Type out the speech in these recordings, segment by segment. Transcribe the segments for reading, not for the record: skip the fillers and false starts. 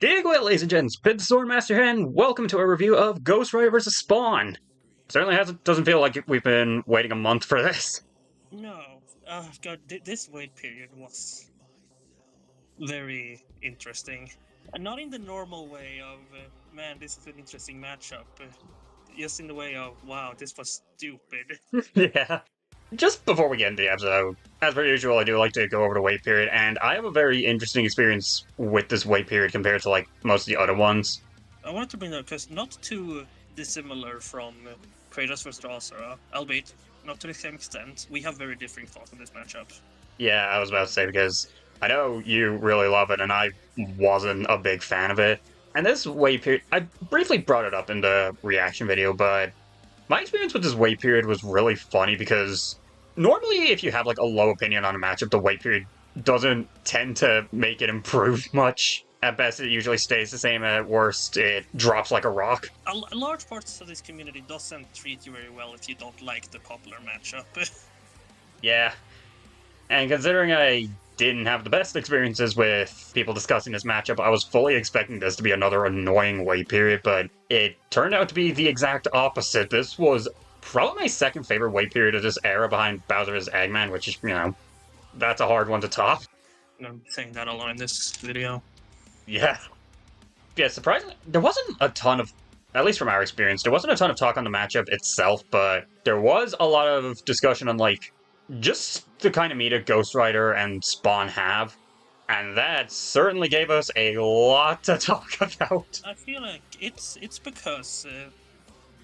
Dig well, ladies and gents. Pitty the Swordmaster here, and welcome to a review of Ghost Rider vs. Spawn. Certainly doesn't feel like we've been waiting a month for this. No, God, this wait period was very interesting. And not in the normal way of, man, this is an interesting matchup. Just in the way of, wow, this was stupid. Yeah. Just before we get into the episode, as per usual, I do like to go over the wait period, and I have a very interesting experience with this wait period compared to, like, most of the other ones. I wanted to bring that because not too dissimilar from Kratos vs. Asura, albeit not to the same extent. We have very different thoughts on this matchup. Yeah, I was about to say, because I know you really love it, and I wasn't a big fan of it. And this wait period, I briefly brought it up in the reaction video, but my experience with this wait period was really funny because normally if you have like a low opinion on a matchup, the wait period doesn't tend to make it improve much. At best, it usually stays the same. At worst, it drops like a rock. A large parts of this community doesn't treat you very well if you don't like the popular matchup. Yeah. And considering I didn't have the best experiences with people discussing this matchup, I was fully expecting this to be another annoying wait period, but it turned out to be the exact opposite. This was probably my second favorite wait period of this era behind Bowser vs. Eggman, which is, that's a hard one to top. I'm saying that a lot in this video. Yeah. Yeah, surprisingly, there wasn't a ton of, at least from our experience, there wasn't a ton of talk on the matchup itself, but there was a lot of discussion on, like, just the kind of meter Ghost Rider and Spawn have, and that certainly gave us a lot to talk about. I feel like it's because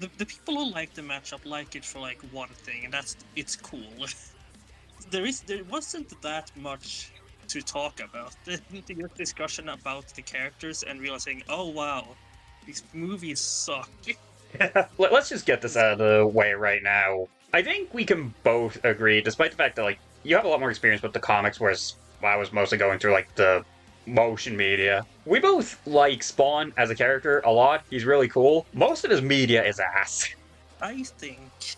the people who like the matchup like it for like one thing, and that's it's cool. There wasn't that much to talk about. The discussion about the characters and realizing, oh wow, these movies suck. Let's just get this out of the way right now. I think we can both agree, despite the fact that, like, you have a lot more experience with the comics, whereas I was mostly going through, like, the motion media. We both like Spawn as a character a lot. He's really cool. Most of his media is ass. I think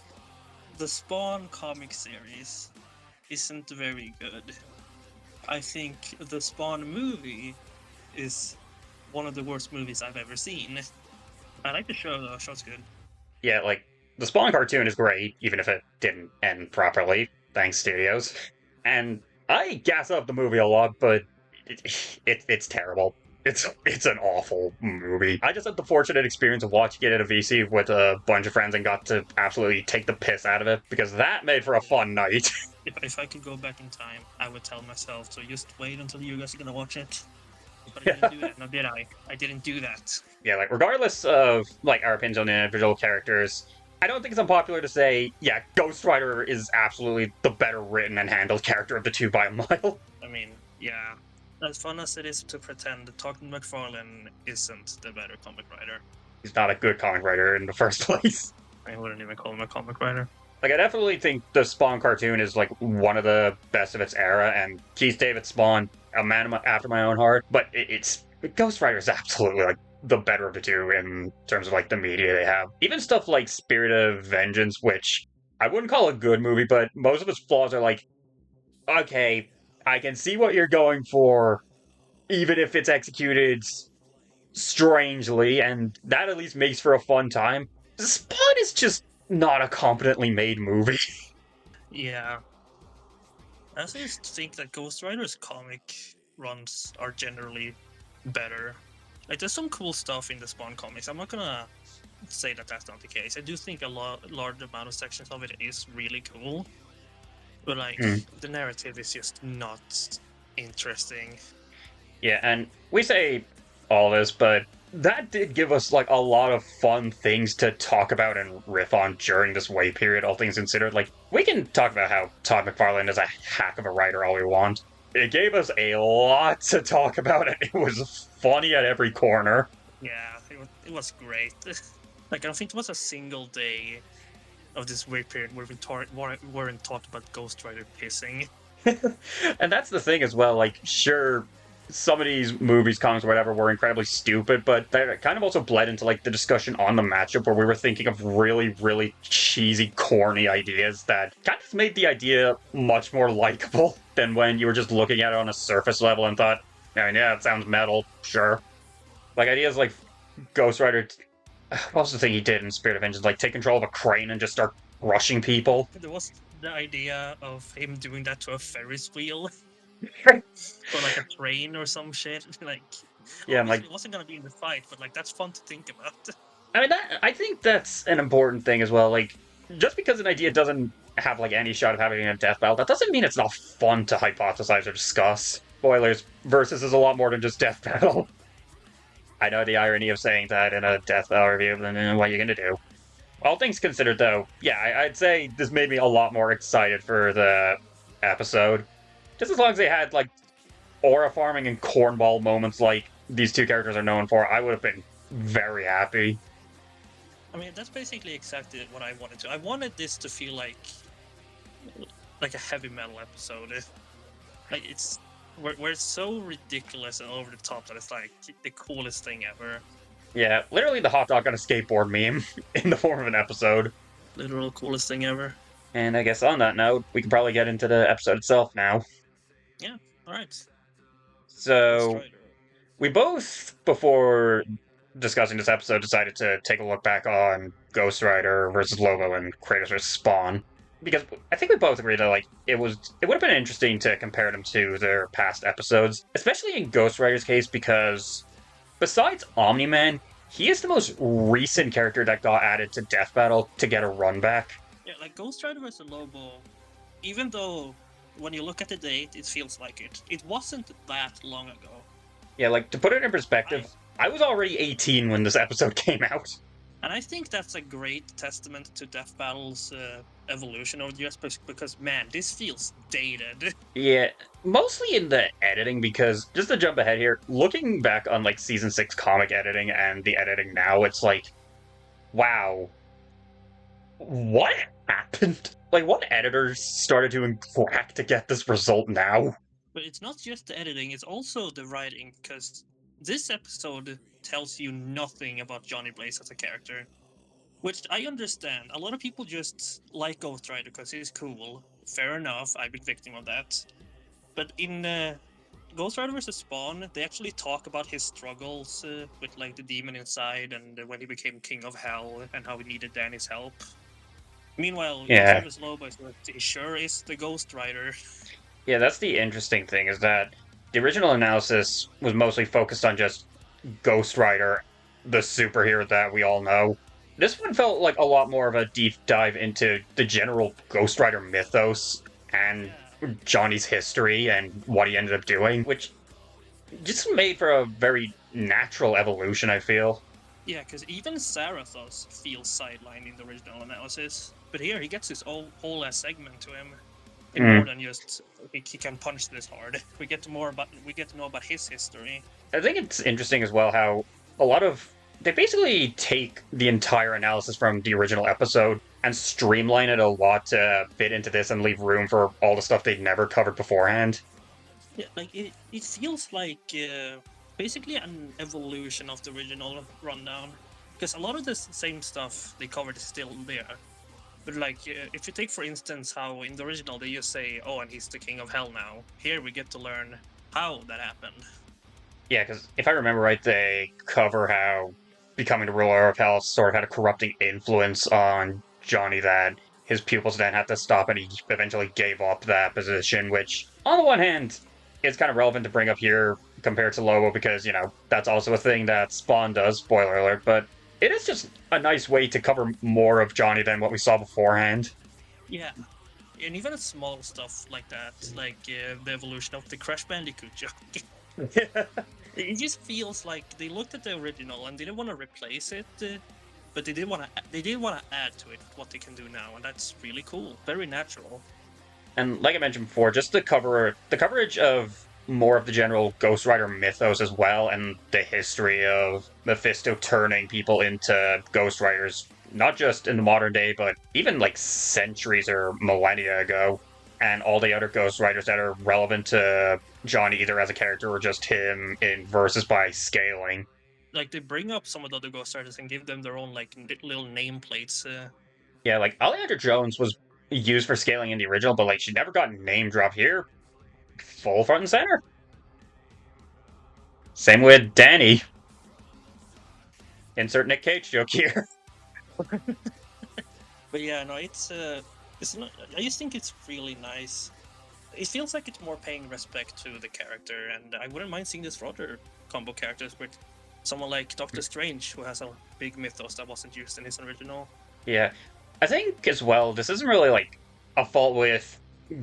the Spawn comic series isn't very good. I think the Spawn movie is one of the worst movies I've ever seen. I like the show, though. The show's good. Yeah, like, the Spawn cartoon is great, even if it didn't end properly, thanks studios. And I gas up the movie a lot, but it's terrible. It's an awful movie. I just had the fortunate experience of watching it at a VC with a bunch of friends and got to absolutely take the piss out of it, because that made for a fun night. If I could go back in time, I would tell myself to just wait until you guys are gonna watch it. But I didn't do that, now did I? I didn't do that. Yeah, like, regardless of, like, our opinions on the individual characters, I don't think it's unpopular to say, yeah, Ghost Rider is absolutely the better written and handled character of the two by a mile. I mean, yeah. As fun as it is to pretend that Todd McFarlane isn't the better comic writer. He's not a good comic writer in the first place. I wouldn't even call him a comic writer. Like, I definitely think the Spawn cartoon is, like, one of the best of its era, and Keith David Spawn, a man after my own heart, but Ghost Rider is absolutely, like, the better of the two in terms of, like, the media they have. Even stuff like Spirit of Vengeance, which I wouldn't call a good movie, but most of its flaws are like, okay, I can see what you're going for, even if it's executed strangely, and that at least makes for a fun time. Spawn is just not a competently made movie. Yeah. I also just think that Ghost Rider's comic runs are generally better. Like, there's some cool stuff in the Spawn comics. I'm not gonna say that that's not the case. I do think a large amount of sections of it is really cool. But, like, the narrative is just not interesting. Yeah, and we say all this, but that did give us, like, a lot of fun things to talk about and riff on during this wait period, all things considered. Like, we can talk about how Todd McFarlane is a hack of a writer all we want. It gave us a lot to talk about, and it was funny at every corner. Yeah, it was great. Like, I don't think there was a single day of this wait period where we weren't talked about Ghost Rider pissing. And that's the thing as well, like, sure, some of these movies, comics, whatever, were incredibly stupid, but they kind of also bled into, like, the discussion on the matchup where we were thinking of really, really cheesy, corny ideas that kind of made the idea much more likable than when you were just looking at it on a surface level and thought, I mean, yeah, it sounds metal, sure. Like ideas like Ghost Rider. What was the thing he did in Spirit of Vengeance? Like take control of a crane and just start crushing people. There was the idea of him doing that to a Ferris wheel or like a train or some shit. Like, Yeah, I'm obviously, like, it wasn't gonna be in the fight, but like that's fun to think about. I mean, I think that's an important thing as well. Like, just because an idea doesn't have like any shot of having a death battle, that doesn't mean it's not fun to hypothesize or discuss. Spoilers: Versus is a lot more than just death battle. I know the irony of saying that in a death battle review, but then what are you gonna do? All things considered, though, yeah, I'd say this made me a lot more excited for the episode. Just as long as they had like aura farming and cornball moments like these two characters are known for, I would have been very happy. I mean, that's basically exactly what I wanted to. I wanted this to feel like a heavy metal episode. Like it's where it's so ridiculous and over the top that it's like the coolest thing ever. Yeah, literally the hot dog on a skateboard meme in the form of an episode. Literal coolest thing ever. And I guess on that note, we can probably get into the episode itself now. Yeah. All right. So, we both, before discussing this episode, decided to take a look back on Ghost Rider versus Lobo and Kratos versus Spawn. Because I think we both agree that like it would have been interesting to compare them to their past episodes, especially in Ghost Rider's case, because besides Omni-Man, he is the most recent character that got added to Death Battle to get a run back. Yeah, like Ghost Rider vs. Lobo, even though when you look at the date, it feels like it wasn't that long ago. Yeah, like to put it in perspective, I was already 18 when this episode came out. And I think that's a great testament to Death Battle's evolution over the years, because man, this feels dated. Yeah, mostly in the editing, because just to jump ahead here, looking back on like season 6 comic editing and the editing now, it's like, wow, what happened? Like, what editors started doing crack to get this result now? But it's not just the editing, it's also the writing, because this episode tells you nothing about Johnny Blaze as a character. Which I understand. A lot of people just like Ghost Rider because he's cool. Fair enough, I've been victim of that. But in Ghost Rider vs. Spawn, they actually talk about his struggles with like the demon inside and when he became King of Hell and how he needed Danny's help. Meanwhile, Ghost Rider vs. Lobo he sure is the Ghost Rider. Yeah, that's the interesting thing, is that the original analysis was mostly focused on just Ghost Rider, the superhero that we all know. This one felt like a lot more of a deep dive into the general Ghost Rider mythos and Johnny's history and what he ended up doing, which just made for a very natural evolution, I feel. Yeah, because even Zarathos feels sidelined in the original analysis. But here, he gets his whole segment to him. In more than just he can punch this hard. We get to know about his history. I think it's interesting as well how a lot of they basically take the entire analysis from the original episode and streamline it a lot to fit into this and leave room for all the stuff they'd never covered beforehand. Yeah, like it feels like basically an evolution of the original rundown. Because a lot of the same stuff they covered is still there. But like, if you take for instance how in the original they just say, oh, and he's the King of Hell now. Here we get to learn how that happened. Yeah, because if I remember right, they cover how becoming the ruler of Hell sort of had a corrupting influence on Johnny that his pupils then had to stop, and he eventually gave up that position, which, on the one hand, is kind of relevant to bring up here compared to Lobo, because, you know, that's also a thing that Spawn does, spoiler alert, but it is just a nice way to cover more of Johnny than what we saw beforehand. Yeah, and even small stuff like that, like the evolution of the Crash Bandicoot joke. It just feels like they looked at the original and they didn't want to replace it, but they did want to add to it what they can do now, and that's really cool, very natural. And like I mentioned before, just the coverage of more of the general Ghost Rider mythos as well, and the history of Mephisto turning people into Ghost Riders, not just in the modern day, but even like centuries or millennia ago, and all the other Ghost Riders that are relevant to Johnny, either as a character or just him in versus by scaling. Like, they bring up some of the other Ghost Riders and give them their own, like, little nameplates. Yeah, like, Alejandra Jones was used for scaling in the original, but, like, she never got name dropped here. Full front and center. Same with Danny. Insert Nick Cage joke here. But yeah, no, it's not. I just think it's really nice. It feels like it's more paying respect to the character, and I wouldn't mind seeing this for other combo characters with someone like Doctor Strange, who has a big mythos that wasn't used in his original. Yeah. I think as well, this isn't really like a fault with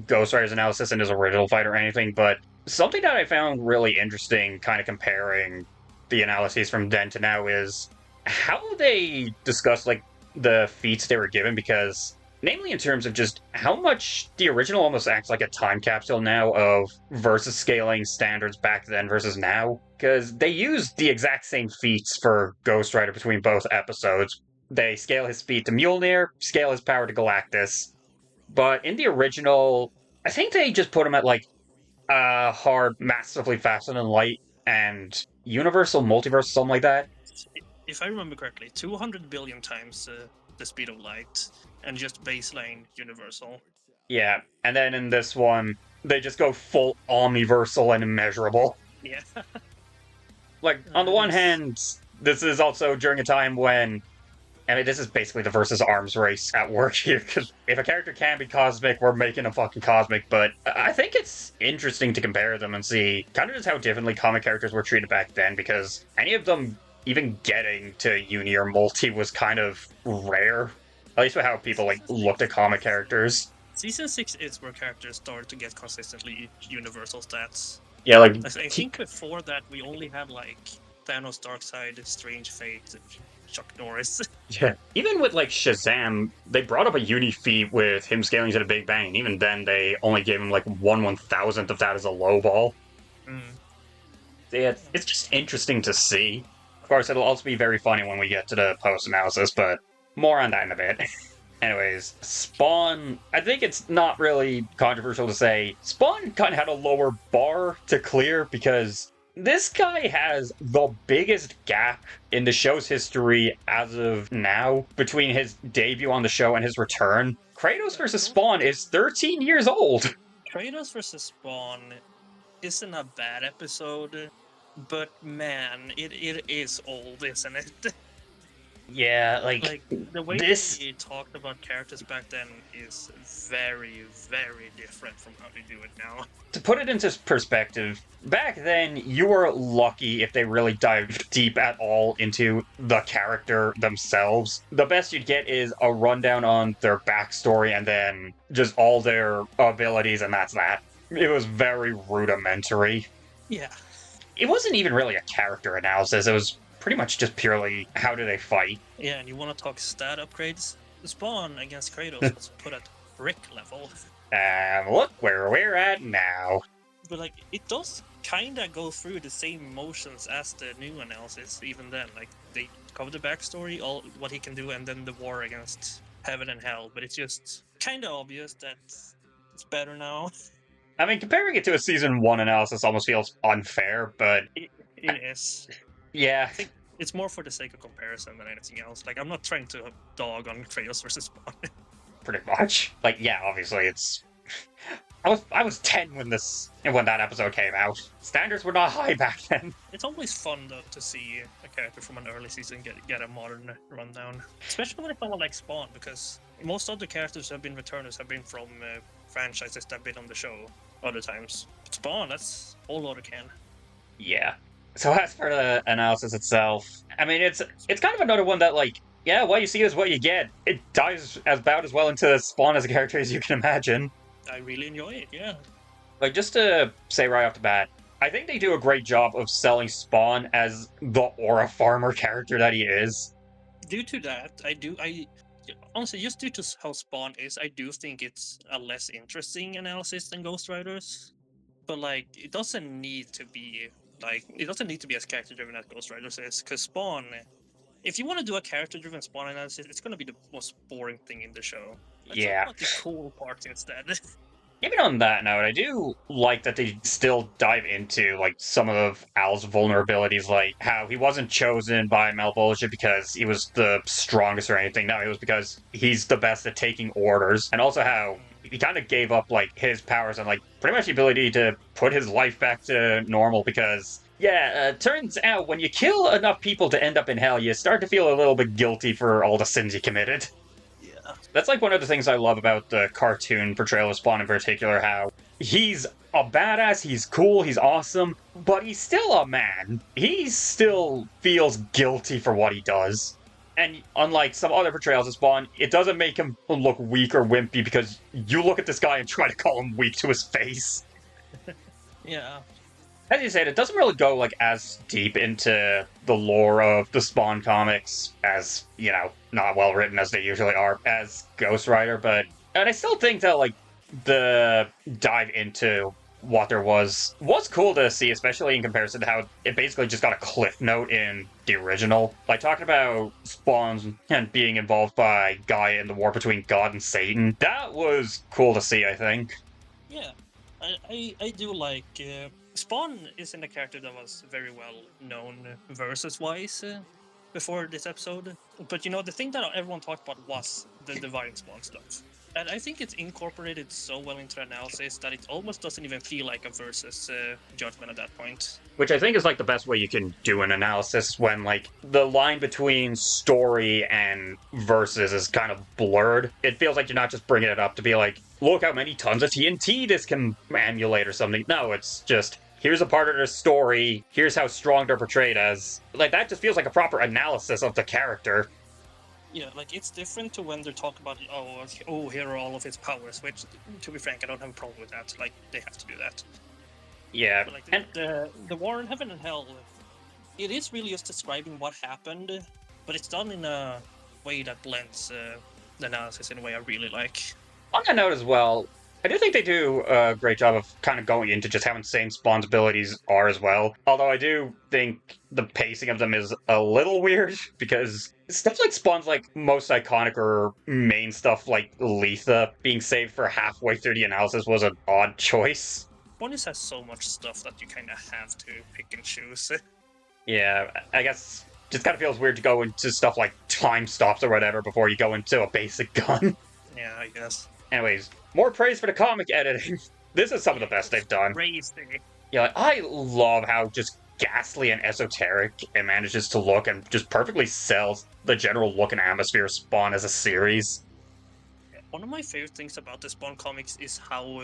Ghost Rider's analysis in his original fight or anything, but something that I found really interesting, kind of comparing the analyses from then to now, is how they discuss like the feats they were given, because namely in terms of just how much the original almost acts like a time capsule now of versus scaling standards back then versus now, because they used the exact same feats for Ghost Rider between both episodes. They scale his speed to Mjolnir, scale his power to Galactus. But in the original, I think they just put him at like hard, massively faster than light, and universal, multiverse, something like that. If I remember correctly, 200 billion times the speed of light, and just baseline universal. Yeah, and then in this one, they just go full omniversal and immeasurable. Yeah. Like, on the one hand, this is also during a time when, I mean, this is basically the versus arms race at work here, because if a character can be cosmic, we're making him fucking cosmic, but I think it's interesting to compare them and see kind of just how differently comic characters were treated back then, because any of them even getting to uni or multi was kind of rare, at least with how people, like, looked at comic characters. Season 6 is where characters start to get consistently universal stats. Yeah, like, I think before that, we only had, like, Thanos, Darkseid, Strange Fate, Chuck Norris. Yeah. Even with, like, Shazam, they brought up a uni feat with him scaling to the Big Bang, and even then they only gave him, like, 1/1000th of that as a low ball. Yeah, it's just interesting to see. Of course, it'll also be very funny when we get to the post-analysis, but more on that in a bit. Anyways, Spawn, I think it's not really controversial to say, Spawn kind of had a lower bar to clear, because this guy has the biggest gap in the show's history as of now between his debut on the show and his return. Kratos vs. Spawn is 13 years old! Kratos vs. Spawn isn't a bad episode, but man, it is old, isn't it? Yeah, Like, the way this... they talked about characters back then is very, very different from how they do it now. To put it into perspective, back then, you were lucky if they really dived deep at all into the character themselves. The best you'd get is a rundown on their backstory and then just all their abilities, and that's that. It was very rudimentary. Yeah. It wasn't even really a character analysis, it was pretty much just purely how do they fight. Yeah, and you want to talk stat upgrades? The Spawn against Kratos was put at brick level. And look where we're at now. But like, it does kinda go through the same motions as the new analysis, even then. Like, they cover the backstory, all what he can do, and then the war against heaven and hell. But it's just kinda obvious that it's better now. I mean, comparing it to a season 1 analysis almost feels unfair, but... It is. Yeah. I think it's more for the sake of comparison than anything else. Like, I'm not trying to dog on Kratos versus Spawn. Pretty much. Like, yeah, obviously it's... I was 10 when that episode came out. Standards were not high back then. It's always fun, though, to see a character from an early season get a modern rundown. Especially when it's someone like Spawn, because most other characters who have been returners have been from franchises that have been on the show other times. But Spawn, that's all loader can. Yeah. So as for the analysis itself, I mean, it's kind of another one that, like, yeah, what you see is what you get. It dives about as well into Spawn as a character as you can imagine. I really enjoy it, yeah. Like, just to say right off the bat, I think they do a great job of selling Spawn as the aura farmer character that he is. Due to that, honestly, just due to how Spawn is, I do think it's a less interesting analysis than Ghost Riders. But, like, it doesn't need to be as character-driven as Ghost Riders is, because Spawn, if you want to do a character-driven Spawn analysis, it's going to be the most boring thing in the show. Let's talk about the cool parts instead. Even on that note, I do like that they still dive into, like, some of Al's vulnerabilities, like how he wasn't chosen by Malvolio because he was the strongest or anything. No, it was because he's the best at taking orders, and also how he kind of gave up, like, his powers and, like, pretty much the ability to put his life back to normal because Yeah, turns out when you kill enough people to end up in hell, you start to feel a little bit guilty for all the sins you committed. Yeah. That's like one of the things I love about the cartoon portrayal of Spawn in particular, how he's a badass, he's cool, he's awesome, but he's still a man. He still feels guilty for what he does. And unlike some other portrayals of Spawn, it doesn't make him look weak or wimpy because you look at this guy and try to call him weak to his face. Yeah. As you said, it doesn't really go like as deep into the lore of the Spawn comics as, you know, not well written as they usually are as Ghost Rider, but and I still think that like the dive into what there was cool to see, especially in comparison to how it basically just got a cliff note in the original. Like talking about Spawn and being involved by Gaia in the war between God and Satan. That was cool to see, I think. Yeah. I do like Spawn isn't a character that was very well known versus wise before this episode. But you know, the thing that everyone talked about was the dividing Spawn stuff. And I think it's incorporated so well into the analysis that it almost doesn't even feel like a versus judgment at that point. Which I think is like the best way you can do an analysis when like the line between story and verses is kind of blurred. It feels like you're not just bringing it up to be like, look how many tons of TNT this can emulate or something. No, it's just, here's a part of the story, here's how strong they're portrayed as. Like, that just feels like a proper analysis of the character. Yeah, like it's different to when they're talking about, oh, here are all of his powers, which, to be frank, I don't have a problem with that. Like, they have to do that. Yeah, But like and the war in heaven and hell, it is really just describing what happened, but it's done in a way that blends the analysis in a way I really like. on that note as well, I do think they do a great job of kind of going into just how insane Spawn's abilities are as well. Although I do think the pacing of them is a little weird because stuff like Spawn's like most iconic or main stuff like Letha being saved for halfway through the analysis was an odd choice. One just has so much stuff that you kind of have to pick and choose. Yeah, I guess just kind of feels weird to go into stuff like time stops or whatever before you go into a basic gun. Yeah, I guess. Anyways, more praise for the comic editing. This is some of the best they've done. Crazy. Yeah, I love how just ghastly and esoteric it manages to look and just perfectly sells the general look and atmosphere of Spawn as a series. One of my favorite things about the Spawn comics is how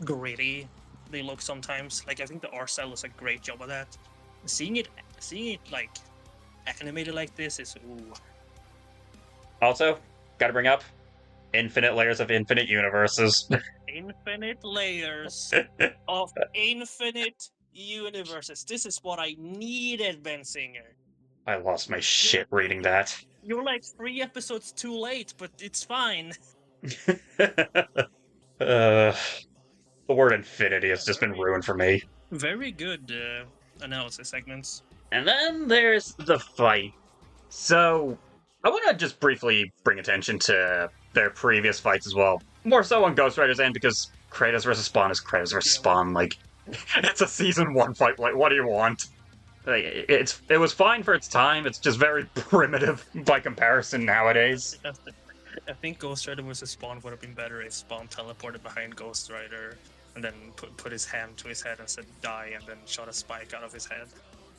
gritty they look sometimes. Like I think the art style does a great job of that. Seeing it like animated like this is ooh. Also, gotta bring up infinite layers of infinite universes. Infinite layers of infinite universes. This is what I needed, Ben Singer. I lost my shit reading that. You're like 3 episodes too late, but it's fine. The word infinity has just been ruined for me. Very good analysis segments. And then there's the fight. So, I want to just briefly bring attention to their previous fights as well. More so on Ghost Rider's end because Kratos versus Spawn is Kratos versus Spawn. Like, it's a season 1 fight. Like, what do you want? Like, it was fine for its time. It's just very primitive by comparison nowadays. I think Ghost Rider vs. Spawn would have been better if Spawn teleported behind Ghost Rider and then put his hand to his head and said die and then shot a spike out of his head.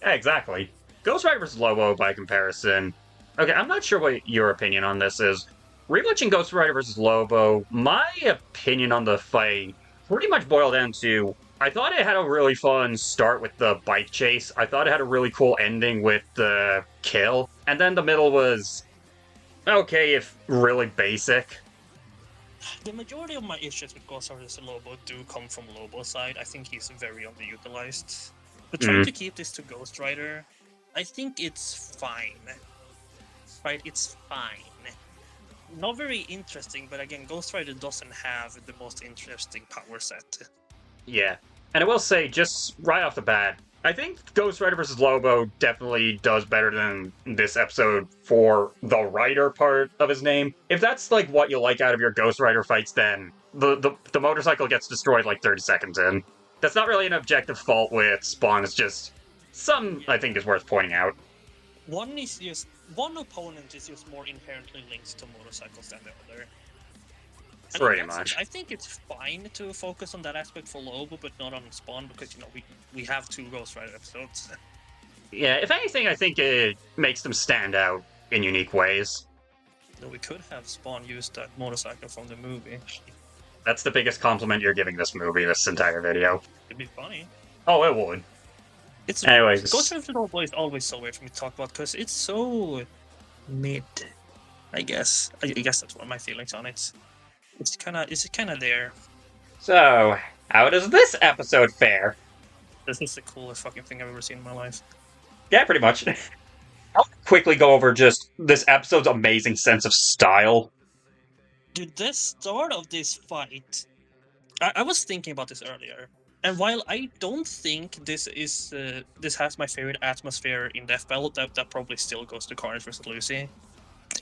Yeah, exactly. Ghost Rider vs. Lobo by comparison. Okay, I'm not sure what your opinion on this is. Rewatching Ghost Rider vs. Lobo, my opinion on the fight pretty much boiled down to I thought it had a really fun start with the bike chase. I thought it had a really cool ending with the kill. And then the middle was okay, if really basic. The majority of my issues with Ghost Rider vs. Lobo do come from Lobo's side. I think he's very underutilized. But trying to keep this to Ghost Rider, I think it's fine. Right, it's fine. Not very interesting, but again, Ghost Rider doesn't have the most interesting power set. Yeah. And I will say, just right off the bat, I think Ghost Rider vs. Lobo definitely does better than this episode for the writer part of his name. If that's like what you like out of your Ghost Rider fights, then the motorcycle gets destroyed like 30 seconds in. That's not really an objective fault with Spawn, it's just some I think is worth pointing out. One opponent is just more inherently linked to motorcycles than the other. And Pretty in that sense, much. I think it's fine to focus on that aspect for Lobo, but not on Spawn, because, you know, we have 2 Ghost Rider episodes. Yeah, if anything, I think it makes them stand out in unique ways. So we could have Spawn use that motorcycle from the movie. That's the biggest compliment you're giving this movie, this entire video. It'd be funny. Oh, it would. It's Anyways. Ghost Rider Lobo is always so weird for me to talk about, because it's so mid, I guess. I guess that's one of my feelings on it. It's kind of there. So, how does this episode fare? This is the coolest fucking thing I've ever seen in my life. Yeah, pretty much. I'll quickly go over just this episode's amazing sense of style. Dude, the start of this fight, I was thinking about this earlier, and while I don't think this has my favorite atmosphere in Death Battle, that probably still goes to Carnage vs. Lucy.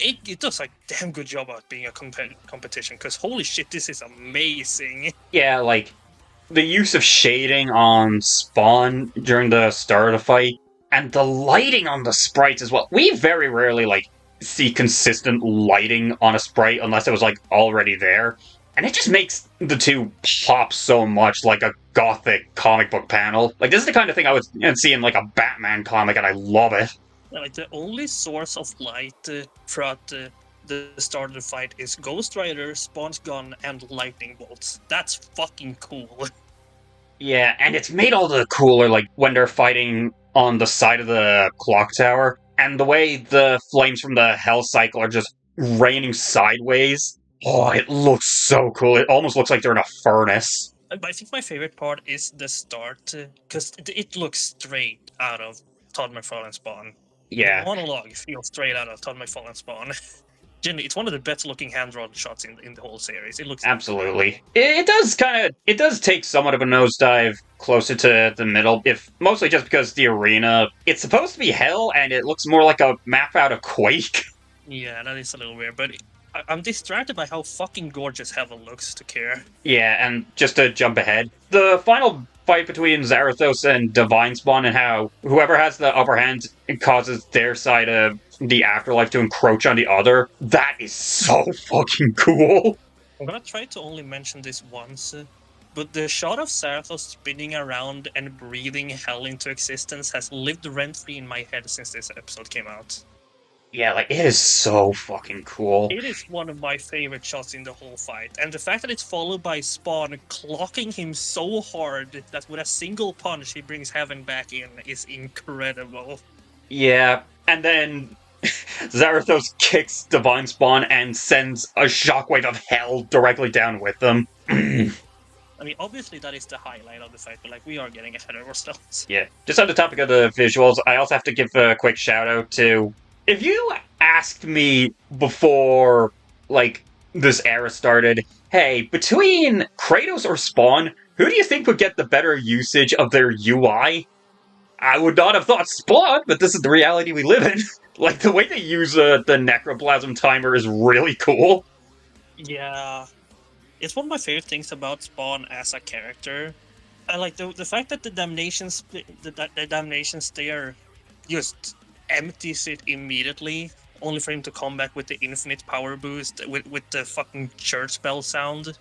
It does a damn good job at being a competition, because holy shit, this is amazing. Yeah, like, the use of shading on Spawn during the start of the fight, and the lighting on the sprites as well. We very rarely, like, see consistent lighting on a sprite unless it was, like, already there. And it just makes the two pop so much like a gothic comic book panel. Like, this is the kind of thing I would see in, like, a Batman comic, and I love it. Like, the only source of light throughout the start of the fight is Ghost Rider, Spawn's gun, and lightning bolts. That's fucking cool. Yeah, and it's made all the cooler, like, when they're fighting on the side of the clock tower, and the way the flames from the Hell Cycle are just raining sideways. Oh, it looks so cool. It almost looks like they're in a furnace. I think my favorite part is the start, because it looks straight out of Todd McFarlane's Spawn. Yeah. The monologue feels straight out of Todd McFarlane's Spawn. Generally, it's one of the best looking hand-drawn shots in the whole series. It looks absolutely. It does take somewhat of a nosedive closer to the middle, if mostly just because the arena, it's supposed to be hell, and it looks more like a map out of Quake. Yeah, that is a little weird, but I'm distracted by how fucking gorgeous Heaven looks to care. Yeah, and just to jump ahead, the final fight between Zarathos and Divine Spawn, and how whoever has the upper hand causes their side of the afterlife to encroach on the other. That is so fucking cool. I'm gonna try to only mention this once, but the shot of Zarathos spinning around and breathing hell into existence has lived rent-free in my head since this episode came out. Yeah, like, it is so fucking cool. It is one of my favorite shots in the whole fight, and the fact that it's followed by Spawn clocking him so hard that with a single punch he brings Heaven back in is incredible. Yeah, and then Zarathos kicks Divine Spawn and sends a shockwave of hell directly down with them. I mean, obviously that is the highlight of the fight, but like, we are getting ahead of ourselves. Yeah, just on the topic of the visuals, I also have to give a quick shout out to, if you asked me before, like, this era started, hey, between Kratos or Spawn, who do you think would get the better usage of their UI? I would not have thought Spawn, but this is the reality we live in. Like, the way they use the Necroplasm timer is really cool. Yeah. It's one of my favorite things about Spawn as a character. I like the fact that the Damnation Stare just empties it immediately, only for him to come back with the infinite power boost with the fucking church bell sound.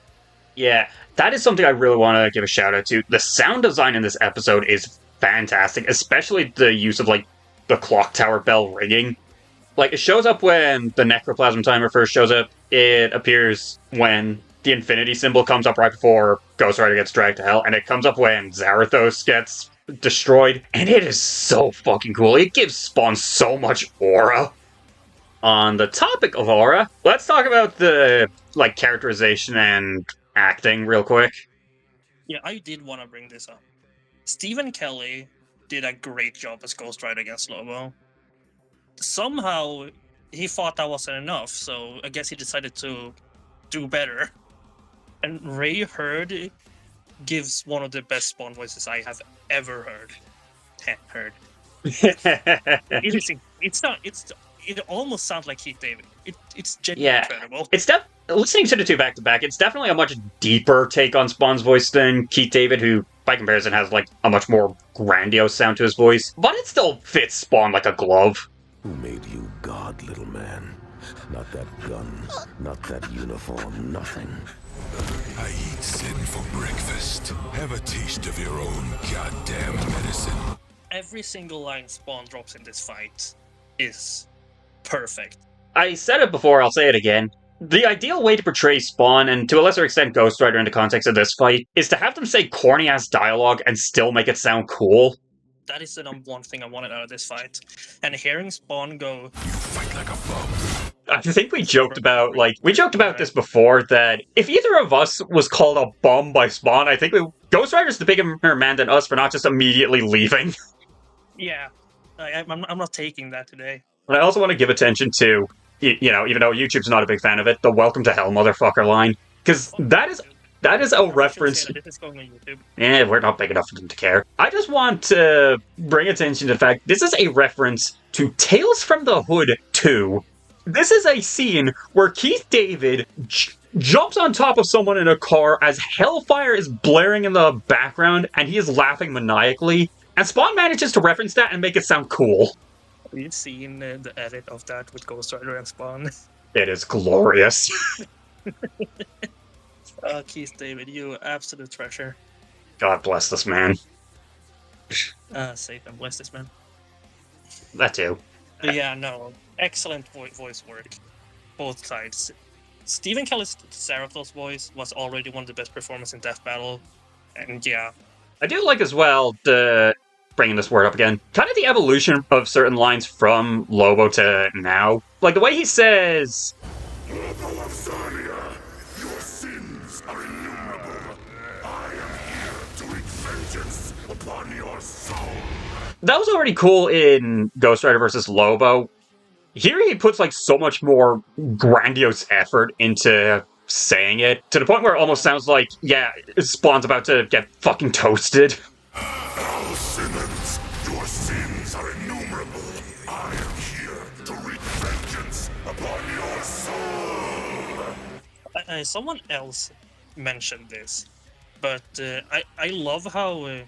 Yeah, that is something I really want to give a shout out to. The sound design in this episode is fantastic, especially the use of, like, the clock tower bell ringing. Like, it shows up when the Necroplasm timer first shows up. It appears when the infinity symbol comes up right before Ghost Rider gets dragged to hell, and it comes up when Zarathos gets destroyed, and it is so fucking cool. It gives Spawn so much aura. On the topic of aura, let's talk about the, like, characterization and acting real quick. Yeah, I did want to bring this up. Stephen Kelly did a great job as Ghost Rider against Lobo. Somehow, he thought that wasn't enough, so I guess he decided to do better. And Ray Hurd gives one of the best Spawn voices I have ever heard. It almost sounds like Keith David. It's genuinely incredible. It's listening to the two back to back, it's definitely a much deeper take on Spawn's voice than Keith David, who, by comparison, has, like, a much more grandiose sound to his voice. But it still fits Spawn like a glove. Who made you God, little man? Not that gun, not that uniform, nothing. I eat sin for breakfast. Have a taste of your own goddamn medicine. Every single line Spawn drops in this fight is perfect. I said it before, I'll say it again. The ideal way to portray Spawn, and to a lesser extent Ghost Rider in the context of this fight, is to have them say corny-ass dialogue and still make it sound cool. That is the number one thing I wanted out of this fight. And hearing Spawn go... You fight like a bum. I think we joked about this before, that if either of us was called a bum by Spawn, I think Ghost Rider's the bigger man than us for not just immediately leaving. Yeah, I'm not taking that today. But I also want to give attention to, even though YouTube's not a big fan of it, the "Welcome to Hell, motherfucker" line. Because that is a reference... This is going on YouTube. Eh, we're not big enough for them to care. I just want to bring attention to the fact this is a reference to Tales from the Hood 2. This is a scene where Keith David jumps on top of someone in a car as hellfire is blaring in the background, and he is laughing maniacally. And Spawn manages to reference that and make it sound cool. Have you seen the edit of that with Ghost Rider and Spawn? It is glorious. Keith David, you absolute treasure. God bless this man. Satan bless this man. That too. But yeah, no. Excellent voice work. Both sides. Stephen Kelly's Seraphos voice was already one of the best performances in Death Battle. And yeah. I do like as well bringing this word up again, kind of the evolution of certain lines from Lobo to now. Like the way he says... Lobo of Zarnia, your sins are innumerable. I am here to wreak vengeance upon your soul. That was already cool in Ghost Rider vs. Lobo. Here he puts like so much more grandiose effort into saying it, to the point where it almost sounds like, yeah, Spawn's about to get fucking toasted. Al Simmons, your sins are innumerable. I am here to wreak vengeance upon your soul. Someone else mentioned this, but I love how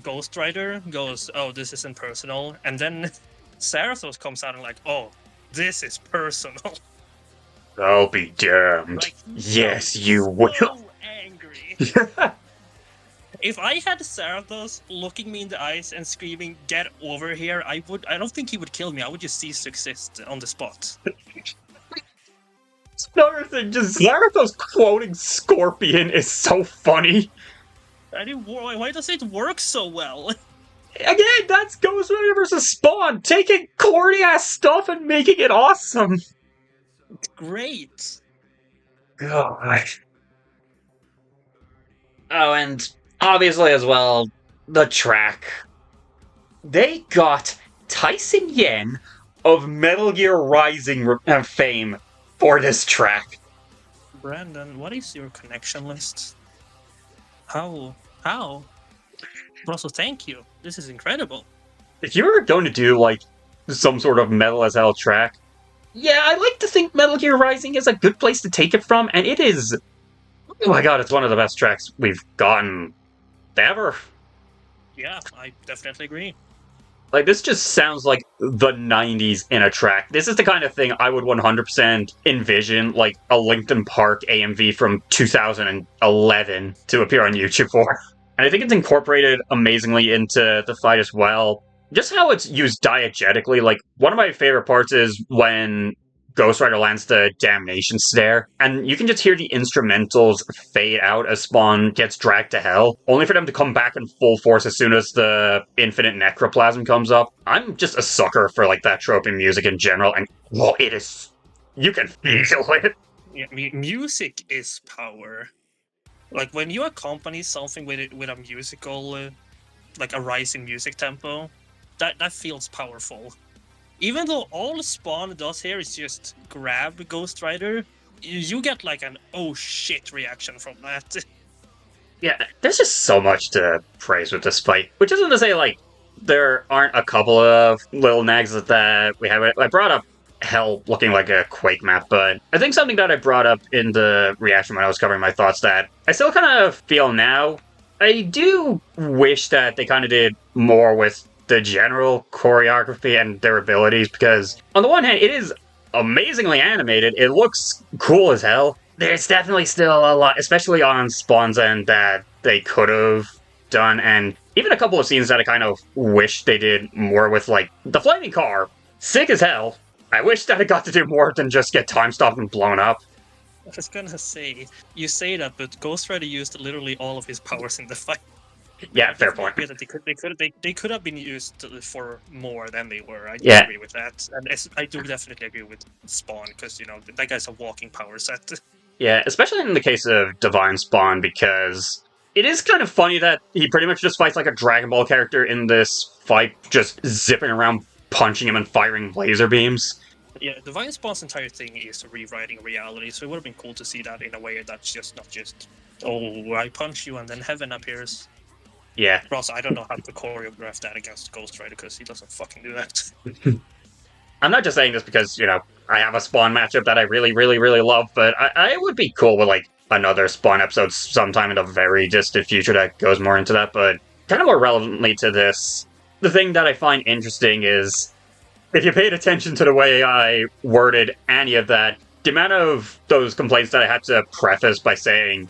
Ghost Rider goes, oh, this isn't personal, and then Sarathos comes out and like, oh, this is personal. I'll be damned. Like, yes, you will. So angry. If I had Sarathos looking me in the eyes and screaming, get over here, I don't think he would kill me. I would just cease to exist on the spot. Another thing, just Zarathos quoting Scorpion is so funny. Why does it work so well? Again, that's Ghost Rider vs. Spawn, taking corny-ass stuff and making it awesome. It's great. God. Oh, and obviously as well, the track. They got Tyson Yen of Metal Gear Rising fame for this track. Brandon, what is your connection list? How? But also, thank you. This is incredible. If you were going to do, like, some sort of metal as hell track, yeah, I like to think Metal Gear Rising is a good place to take it from, and it is... Oh my god, it's one of the best tracks we've gotten ever. Yeah, I definitely agree. Like, this just sounds like the 90s in a track. This is the kind of thing I would 100% envision, like, a Linkin Park AMV from 2011 to appear on YouTube for. And I think it's incorporated amazingly into the fight as well. Just how it's used diegetically. Like, one of my favorite parts is when Ghost Rider lands the Damnation Snare, and you can just hear the instrumentals fade out as Spawn gets dragged to hell, only for them to come back in full force as soon as the infinite necroplasm comes up. I'm just a sucker for, like, that trope in music in general, and, well, it is... You can feel it. Yeah, music is power. Like, when you accompany something with a musical, like a rising music tempo, that feels powerful. Even though all Spawn does here is just grab Ghost Rider, you get like an oh shit reaction from that. Yeah, there's just so much to praise with this fight. Which isn't to say, like, there aren't a couple of little nags that we have. I brought up Hell looking like a Quake map, but I think something that I brought up in the reaction when I was covering my thoughts that I still kind of feel now, I do wish that they kind of did more with the general choreography and their abilities, because on the one hand, it is amazingly animated. It looks cool as hell. There's definitely still a lot, especially on Spawn's end, that they could have done, and even a couple of scenes that I kind of wish they did more with, like, the flaming car. Sick as hell. I wish that it got to do more than just get time stopped and blown up. I was gonna say, you say that, but Ghost Rider used literally all of his powers in the fight. Yeah, fair point. Yeah, they could have been used for more than they were. I do Yeah. agree with that, and I do definitely agree with Spawn because that guy's a walking power set. Yeah, especially in the case of Divine Spawn, because it is kind of funny that he pretty much just fights like a Dragon Ball character in this fight, just zipping around, punching him and firing laser beams. Yeah, Divine Spawn's entire thing is rewriting reality, so it would have been cool to see that in a way that's just not just, oh, I punch you and then heaven appears. Yeah. But also, I don't know how to choreograph that against Ghost Rider because he doesn't fucking do that. I'm not just saying this because, I have a Spawn matchup that I really, really, really love, but I would be cool with, like, another Spawn episode sometime in the very distant future that goes more into that, but kind of more relevantly to this, the thing that I find interesting is, if you paid attention to the way I worded any of that, the amount of those complaints that I had to preface by saying,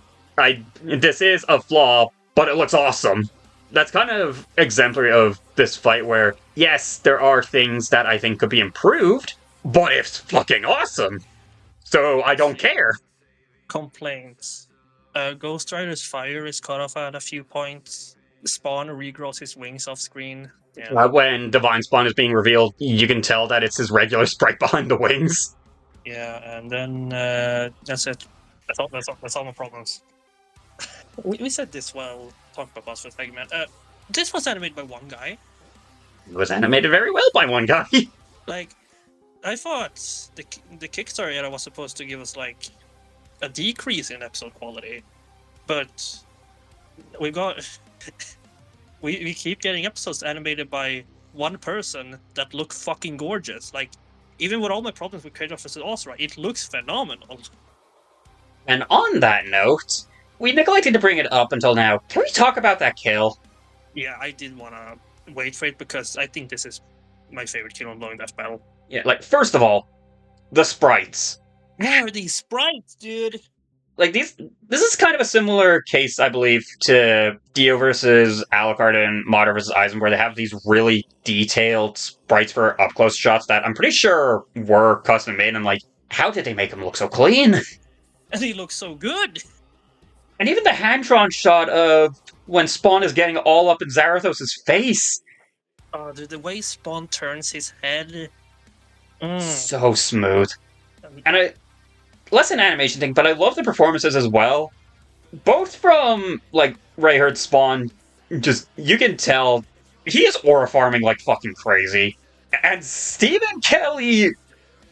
this is a flaw, but it looks awesome. That's kind of exemplary of this fight where, yes, there are things that I think could be improved, but it's fucking awesome. So I don't care. Complaints. Ghost Rider's fire is cut off at a few points. Spawn regrows his wings off screen. Yeah. When Divine Spawn is being revealed, you can tell that it's his regular sprite behind the wings. Yeah, and then that's it. That's all my problems. we said this while talking about Boss Fight segment. This was animated by one guy. It was animated very well by one guy. Like, I thought the Kickstarter era was supposed to give us like a decrease in episode quality, but we got we keep getting episodes animated by one person that look fucking gorgeous. Like, even with all my problems with Creator vs. Ozra, it looks phenomenal. And on that note, we neglected to bring it up until now. Can we talk about that kill? Yeah, I did want to wait for it because I think this is my favorite kill on Blowing Death Battle. Yeah, like, first of all, the sprites. Where are these sprites, dude? Like, this is kind of a similar case, I believe, to Dio versus Alucard and Madara versus Aizen, where they have these really detailed sprites for up-close shots that I'm pretty sure were custom-made, and, like, how did they make them look so clean? And he looks so good! And even the hand-drawn shot of when Spawn is getting all up in Zarathos' face. Oh, dude, the way Spawn turns his head. So smooth. And less an animation thing, but I love the performances as well. Both from, like, Ray Hurd Spawn, just, you can tell, he is aura farming like fucking crazy. And Stephen Kelly,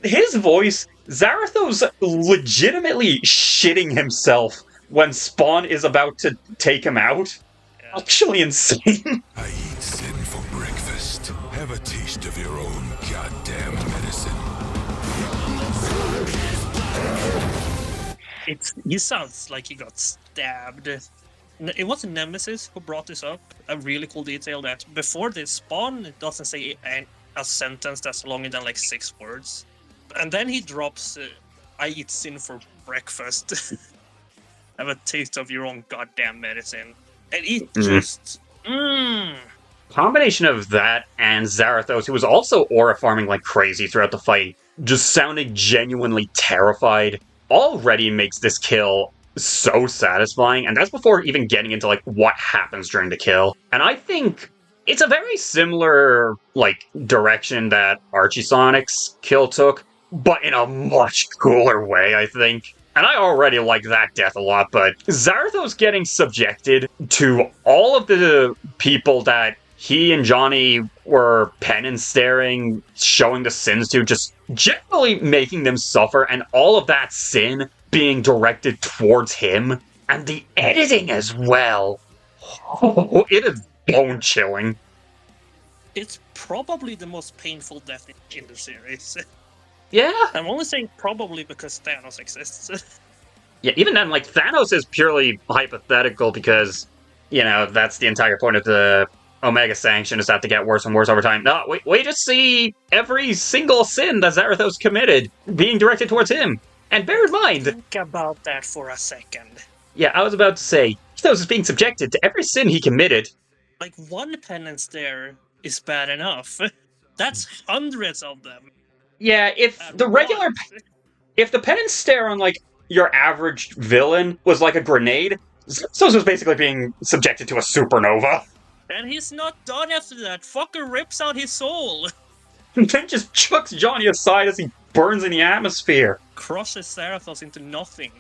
his voice, Zarathos legitimately shitting himself when Spawn is about to take him out. Yeah. Actually insane. I eat sin for breakfast. Have a taste of your own goddamn medicine. He sounds like he got stabbed. It wasn't Nemesis who brought this up. A really cool detail that before this Spawn, it doesn't say a sentence that's longer than like 6 words. And then he drops, I eat sin for breakfast. Have a taste of your own goddamn medicine. And it just... Combination of that and Zarathos, who was also aura farming like crazy throughout the fight, just sounding genuinely terrified, already makes this kill so satisfying, and that's before even getting into, like, what happens during the kill. And I think it's a very similar, like, direction that Archie Sonic's kill took, but in a much cooler way, I think. And I already like that death a lot, but Zarathos getting subjected to all of the people that he and Johnny were penance staring, showing the sins to, just generally making them suffer, and all of that sin being directed towards him, and the editing as well. Oh, it is bone-chilling. It's probably the most painful death in the series. Yeah. I'm only saying probably because Thanos exists. Yeah, even then, like, Thanos is purely hypothetical because, that's the entire point of the Omega Sanction is out to get worse and worse over time. No, we just see every single sin that Zarathos committed being directed towards him. And bear in mind... Think about that for a second. Yeah, I was about to say, Zarathos is being subjected to every sin he committed. Like, one penance there is bad enough. That's hundreds of them. Yeah, if the regular... If the penance stare on, like, your average villain was like a grenade, Zarathos was basically being subjected to a supernova. And he's not done after that. Fucker rips out his soul. And then just chucks Johnny aside as he burns in the atmosphere. Crushes Zarathos into nothing.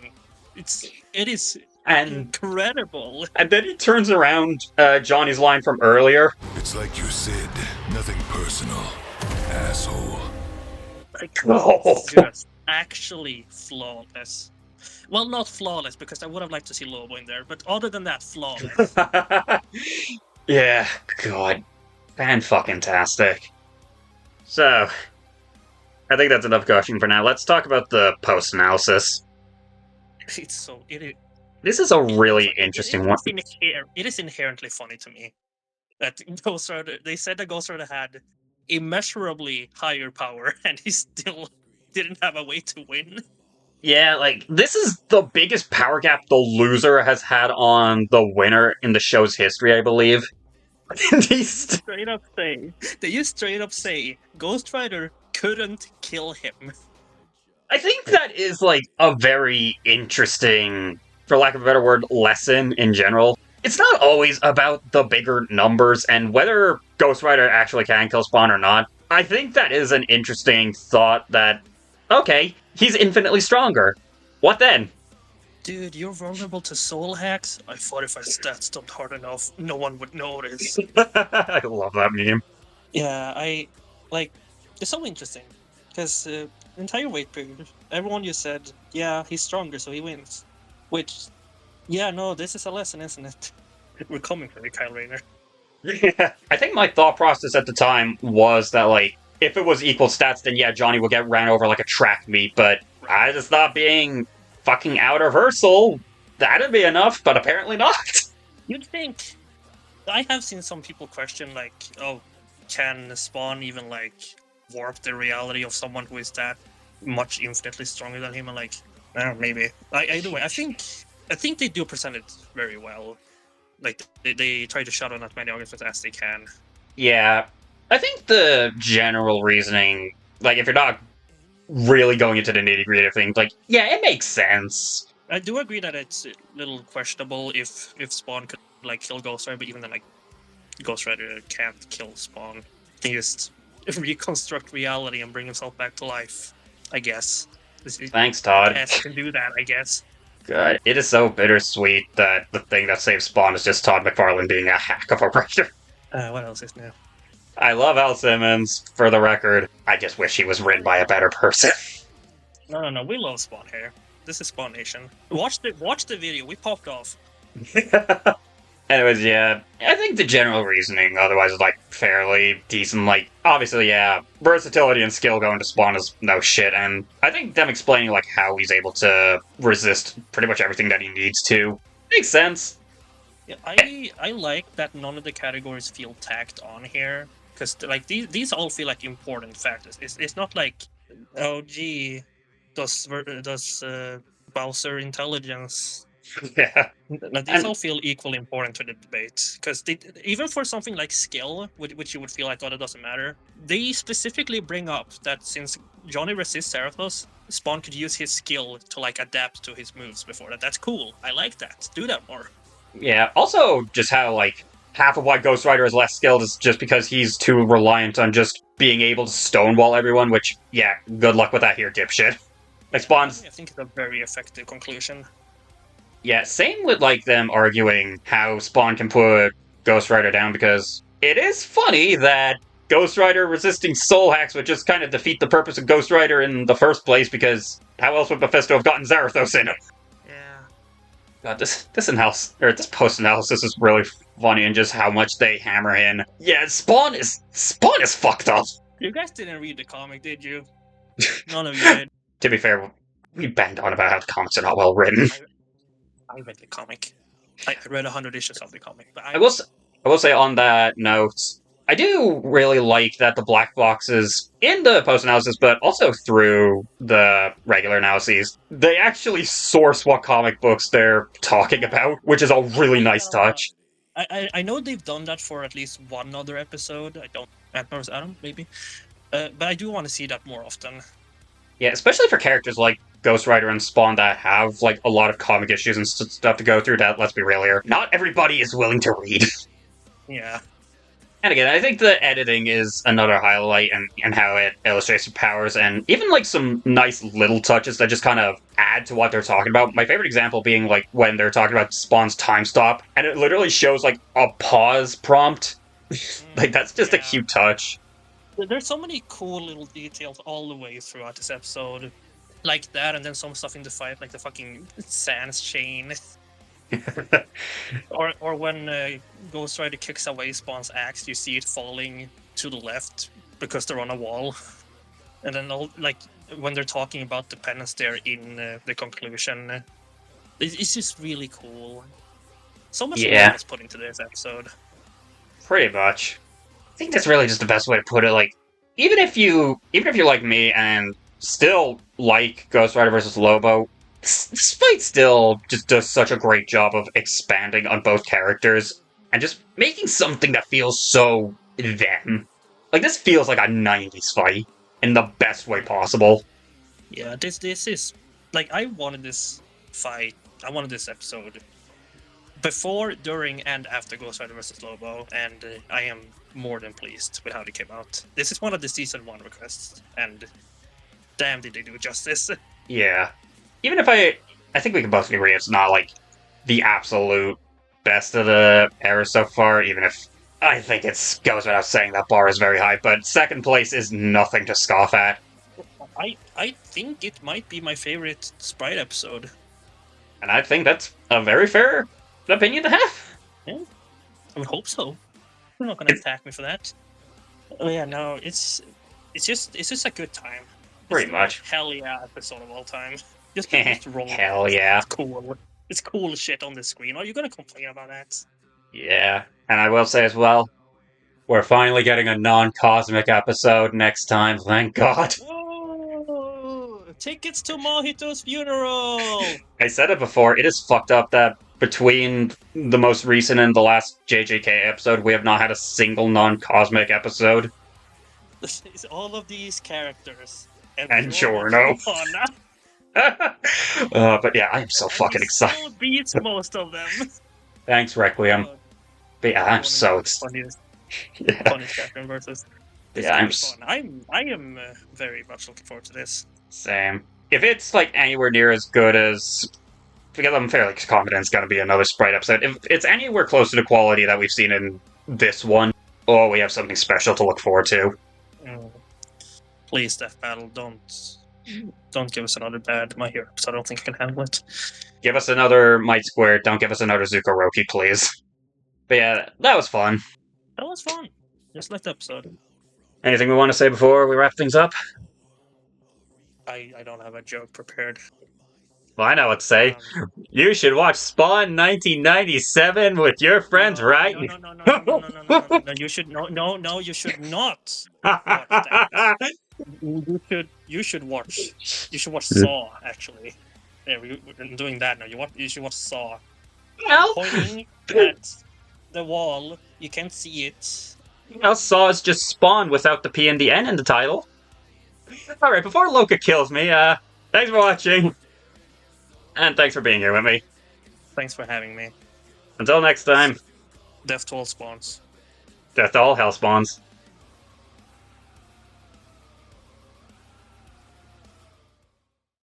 It is And incredible. And then he turns around Johnny's line from earlier. It's like you said, nothing personal, asshole. Like, Oh. just actually flawless. Well, not flawless, because I would have liked to see Lobo in there, but other than that, flawless. Yeah, God. Fan-fucking-tastic. So, I think that's enough gushing for now. Let's talk about the post-analysis. This is a really interesting one. It is inherently funny to me that Ghost Rider, they said that Ghost Rider had immeasurably higher power, and he still didn't have a way to win. Yeah, like, this is the biggest power gap the loser has had on the winner in the show's history, I believe. They just straight up say, Ghost Rider couldn't kill him. I think that is, like, a very interesting, for lack of a better word, lesson in general. It's not always about the bigger numbers and whether Ghost Rider actually can kill Spawn or not. I think that is an interesting thought that, okay, he's infinitely stronger. What then? Dude, you're vulnerable to soul hacks? I thought if I stat stumped hard enough, no one would notice. I love that meme. Yeah, it's so interesting. Because entire wait period, everyone just said, yeah, he's stronger, so he wins. Which, yeah, no, this is a lesson, isn't it? We're coming for you, Kyle Rayner. Yeah. I think my thought process at the time was that, like, if it was equal stats, then yeah, Johnny would get ran over like a track meet, but I just thought being fucking out of her soul, that'd be enough, but apparently not. You'd think. I have seen some people question, like, oh, can Spawn even, like, warp the reality of someone who is that much infinitely stronger than him? And, like, maybe. Either way, I think they do present it very well. Like, they try to shut on as many arguments as they can. Yeah. I think the general reasoning, like, if you're not really going into the nitty-gritty of things, like, yeah, it makes sense. I do agree that it's a little questionable if Spawn could, like, kill Ghost Rider, but even then, like, Ghost Rider can't kill Spawn. He can just reconstruct reality and bring himself back to life, I guess. Thanks, Todd. Yes, can do that, I guess. God, it is so bittersweet that the thing that saves Spawn is just Todd McFarlane being a hack of a writer. What else is new? I love Al Simmons, for the record. I just wish he was written by a better person. No, we love Spawn here. This is Spawn Nation. Watch the video, we popped off. Anyways, yeah, I think the general reasoning otherwise is, like, fairly decent. Like, obviously, yeah, versatility and skill going to Spawn is no shit, and I think them explaining, like, how he's able to resist pretty much everything that he needs to makes sense. Yeah, I like that none of the categories feel tacked on here, because, like, these all feel like important factors. It's not like, oh, gee, does Bowser intelligence... Yeah. Like, these all feel equally important to the debate, because even for something like skill, which you would feel like, oh, that doesn't matter, they specifically bring up that since Johnny resists Zarathos, Spawn could use his skill to, like, adapt to his moves before that. That's cool. I like that. Do that more. Yeah, also just how, like, half of why Ghost Rider is less skilled is just because he's too reliant on just being able to stonewall everyone, which, yeah, good luck with that here, dipshit. Like, Spawn's... I think it's a very effective conclusion. Yeah, same with, like, them arguing how Spawn can put Ghost Rider down, because it is funny that Ghost Rider resisting soul hacks would just kind of defeat the purpose of Ghost Rider in the first place, because how else would Mephisto have gotten Zarathos in him? Yeah. God, this post-analysis is really funny, and just how much they hammer in. Yeah, Spawn is fucked up. You guys didn't read the comic, did you? None of you did. To be fair, we banged on about how the comics are not well written. I read the comic. I read 100 issues of the comic, but I will I will say on that note, I do really like that the black boxes in the post-analysis, but also through the regular analyses, they actually source what comic books they're talking about, which is a really nice touch. I know they've done that for at least one other episode. I don't, Adam, maybe. But I do want to see that more often. Yeah, especially for characters like Ghost Rider and Spawn that have like a lot of comic issues and stuff to go through. That, let's be real here, not everybody is willing to read. Yeah. And again, I think the editing is another highlight, and how it illustrates the powers, and even like some nice little touches that just kind of add to what they're talking about. My favorite example being like when they're talking about Spawn's time stop, and it literally shows like a pause prompt. Like that's just a cute touch. There's so many cool little details all the way throughout this episode, like that, and then some stuff in the fight, like the fucking Sans chain. or when Ghost Rider kicks away Spawn's axe, you see it falling to the left because they're on a wall. And then like when they're talking about the penance there in the conclusion, it's just really cool. So much love is put into this episode. Pretty much. I think that's really just the best way to put it. Like, even if you're like me and still like Ghost Rider versus Lobo, this fight still just does such a great job of expanding on both characters and just making something that feels so them. Like, this feels like a 90s fight in the best way possible. Yeah, this is... Like, I wanted this fight, I wanted this episode before, during, and after Ghost Rider vs. Lobo, and I am more than pleased with how they came out. This is one of the Season 1 requests, and damn did they do justice. Yeah. Even if I think we can both agree it's not, like, the absolute best of the era so far, even if I think it goes without saying that bar is very high, but second place is nothing to scoff at. I think it might be my favorite Sprite episode. And I think that's a very fair opinion to have. Yeah, I would hope so. You're not going to attack me for that. Oh yeah, no, it's just a good time. Pretty much. Hell yeah episode of all time. Just roll. Hell yeah. It's cool. It's cool shit on the screen. Are you going to complain about that? Yeah, and I will say as well, we're finally getting a non-cosmic episode next time, thank God. Whoa! Tickets to Mojito's funeral! I said it before, it is fucked up that between the most recent and the last JJK episode, we have not had a single non-cosmic episode. It's all of these characters. And Giorno. But yeah, I'm so fucking excited. Still beats most of them. Thanks, Requiem. But yeah, I'm so excited. Funniest character versus. Yeah, I am very much looking forward to this. Same. If it's like anywhere near as good as, because I'm fairly confident it's going to be another Sprite episode. If it's anywhere close to the quality that we've seen in this one, oh, we have something special to look forward to. Please, Death Battle, don't give us another bad My Hero episode. I don't think I can handle it. Give us another Might Square. Don't give us another Zuko-Roki, please. But yeah, that was fun. That was fun. Just like the episode. Anything we want to say before we wrap things up? I don't have a joke prepared. Well, I know what to say. You should watch Spawn 1997 with your friends, right? No. You should you should not watch that. You should watch Saw, actually. Yeah, we're doing that now. You should watch Saw. Well, pointing at the wall, you can't see it. Saw is just Spawn without the P and the N in the title. Alright, before Loka kills me, thanks for watching. And thanks for being here with me. Thanks for having me. Until next time. Death to all spawns. Death to all hell spawns.